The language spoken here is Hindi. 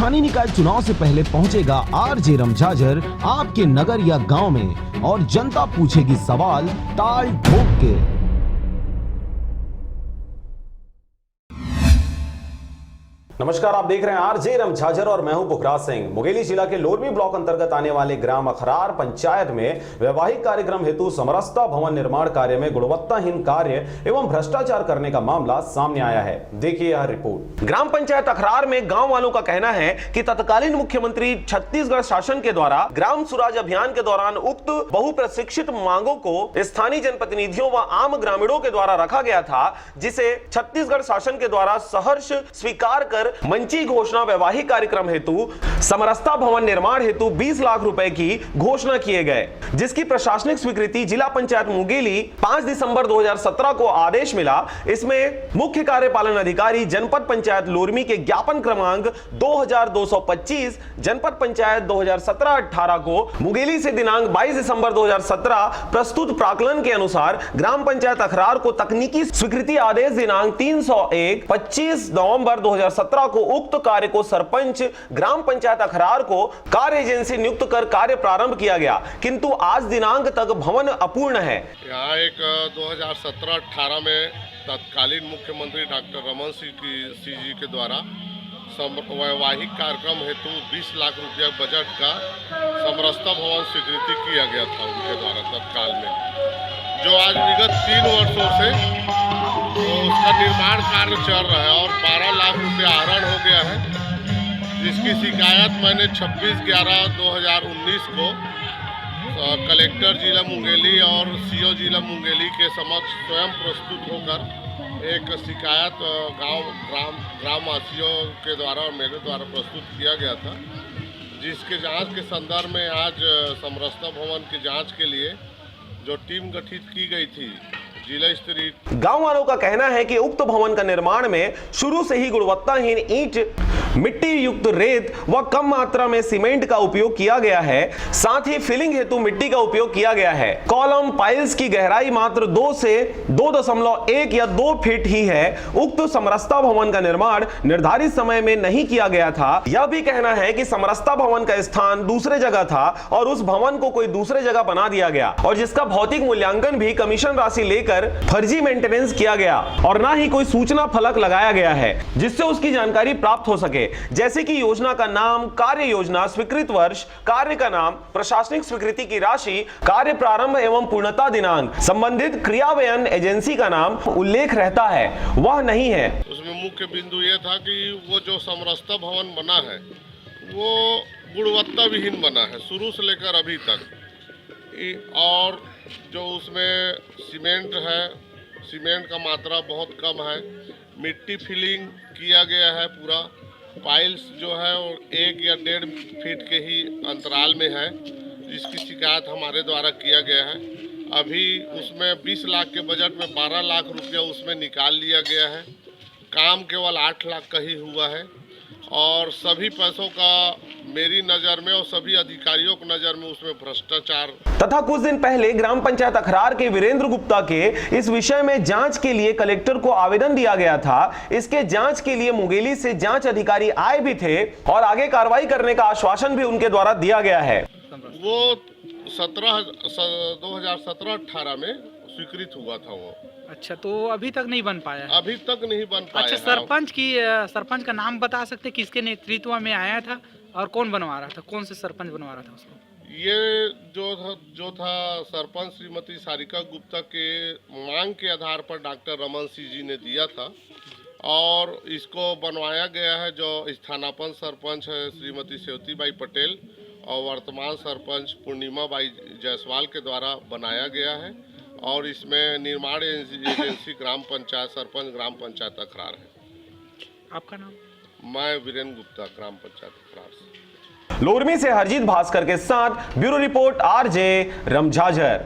स्थानीय निकाय चुनाव से पहले पहुंचेगा आरजे रमझाझर आपके नगर या गांव में और जनता पूछेगी सवाल टाल ठोक के। नमस्कार, आप देख रहे हैं आरजे रमझाझर और मैं हूं पुखराज सिंह। मुंगेली जिला के लोरमी ब्लॉक अंतर्गत आने वाले ग्राम अखरार पंचायत में वैवाहिक कार्यक्रम हेतु समरसता भवन निर्माण कार्य में गुणवत्ताहीन कार्य एवं भ्रष्टाचार करने का मामला सामने आया है। देखिए यह रिपोर्ट। ग्राम पंचायत अखरार में गांव वालों का कहना है कि तत्कालीन मुख्यमंत्री छत्तीसगढ़ शासन के द्वारा ग्राम स्वराज अभियान के दौरान उक्त बहुप्रशिक्षित मांगों को स्थानीय जनप्रतिनिधियों व आम ग्रामीणों के द्वारा रखा गया था, जिसे छत्तीसगढ़ शासन के द्वारा सहर्ष स्वीकार कर मंची घोषणा वैवाहिक कार्यक्रम हेतु समरसता भवन निर्माण हेतु 20 लाख रुपए की घोषणा किए गए, जिसकी प्रशासनिक स्वीकृति जिला पंचायत मुंगेली 5 दिसंबर 2017 को आदेश मिला। इसमें मुख्य कार्यपालन अधिकारी जनपद पंचायत लोरमी के ज्ञापन क्रमांक 2225 जनपद पंचायत 2017-18 को मुंगेली से दिनांक 22 दिसंबर 2017 प्रस्तुत प्राक्कलन के अनुसार ग्राम पंचायत अखरार को तकनीकी स्वीकृति आदेश दिनांक 301 25 नवंबर 2017 को उक्त कार्य को सरपंच ग्राम पंचायत अखरार को कार्य एजेंसी नियुक्त कर कार्य प्रारंभ किया गया, किंतु आज दिनांक तक भवन अपूर्ण है। यहाँ एक 2017-18 में तत्कालीन मुख्यमंत्री डॉक्टर रमन सिंह जी के द्वारा वैवाहिक कार्यक्रम हेतु 20 लाख रुपया बजट का समरसता भवन स्वीकृति किया गया था उनके द्वारा तत्काल में, जो आज विगत 3 वर्षों से तो उसका निर्माण कार्य चल रहा है और 12 लाख रुपया आहरण हो गया है, जिसकी शिकायत मैंने 26/11/2019 को कलेक्टर जिला मुंगेली और सीओ जिला मुंगेली के समक्ष स्वयं प्रस्तुत होकर एक शिकायत ग्रामवासियों के द्वारा और मेरे द्वारा प्रस्तुत किया गया था, जिसके जांच के संदर्भ में आज समरसता भवन की जांच के लिए जो टीम गठित की गई थी जिला स्तरीय। गांव वालों का कहना है कि उक्त भवन का निर्माण में शुरू से ही गुणवत्ताहीन ईंट, मिट्टी युक्त रेत व कम मात्रा में सीमेंट का उपयोग किया गया है। साथ ही फिलिंग हेतु मिट्टी का उपयोग किया गया है। कॉलम पाइल्स की गहराई मात्र 2 से 2.1 या 2 फीट ही है। उक्त समरसता भवन का निर्माण निर्धारित समय में नहीं किया गया था। यह भी कहना है कि समरसता भवन का स्थान दूसरे जगह था और उस भवन को कोई दूसरे जगह बना दिया गया और जिसका भौतिक मूल्यांकन भी कमीशन राशि लेकर फर्जी मेंटेनेंस किया गया और ना ही कोई सूचना फलक लगाया गया है जिससे उसकी जानकारी प्राप्त हो सके, जैसे कि योजना का नाम, कार्य योजना, स्वीकृत वर्ष, कार्य का नाम, प्रशासनिक स्वीकृति की राशि, कार्य प्रारंभ एवं पूर्णता दिनांक, संबंधित क्रियान्वयन एजेंसी का नाम उल्लेख रहता है, वह नहीं है। उसमें मुख्य बिंदु यह था कि वो जो समरसता भवन बना है वो गुणवत्ता विहीन बना है शुरू से लेकर अभी तक, और जो उसमें सीमेंट है, सीमेंट का मात्रा बहुत कम है, मिट्टी फिलिंग किया गया है पूरा, पाइल्स जो है वो 1 या 1.5 फीट के ही अंतराल में है, जिसकी शिकायत हमारे द्वारा किया गया है। अभी उसमें 20 लाख के बजट में 12 लाख रुपया उसमें निकाल लिया गया है। काम केवल 8 लाख का ही हुआ है और सभी पैसों का मेरी नज़र में और सभी अधिकारियों की नज़र में उसमें भ्रष्टाचार। तथा कुछ दिन पहले ग्राम पंचायत अखरार के वीरेंद्र गुप्ता के इस विषय में जांच के लिए कलेक्टर को आवेदन दिया गया था। इसके जांच के लिए मुंगेली से जांच अधिकारी आए भी थे और आगे कार्रवाई करने का आश्वासन भी उनके द्वारा दिया गया है। वो 2017-18 में स्वीकृत हुआ था वो। अच्छा, तो अभी तक नहीं बन पाया? अभी तक नहीं बन पाया। अच्छा, सरपंच का नाम बता सकते, किसके नेतृत्व में आया था और कौन बनवा रहा था, कौन से सरपंच बनवा रहा था उसको? ये जो था सरपंच श्रीमती सारिका गुप्ता के मांग के आधार पर डॉक्टर रमन सिंह जी ने दिया था और इसको बनवाया गया है। जो स्थानापन्न सरपंच है श्रीमती सेवती बाई पटेल और वर्तमान सरपंच पूर्णिमा बाई जायसवाल के द्वारा बनाया गया है और इसमें निर्माण एजेंसी ग्राम पंचायत सरपंच ग्राम पंचायत अखरार है। आपका नाम? मैं वीरेंद्र गुप्ता, ग्राम पंचायत अखरार से। लोरमी से हरजीत भास्कर के साथ ब्यूरो रिपोर्ट आरजे रमझाझर।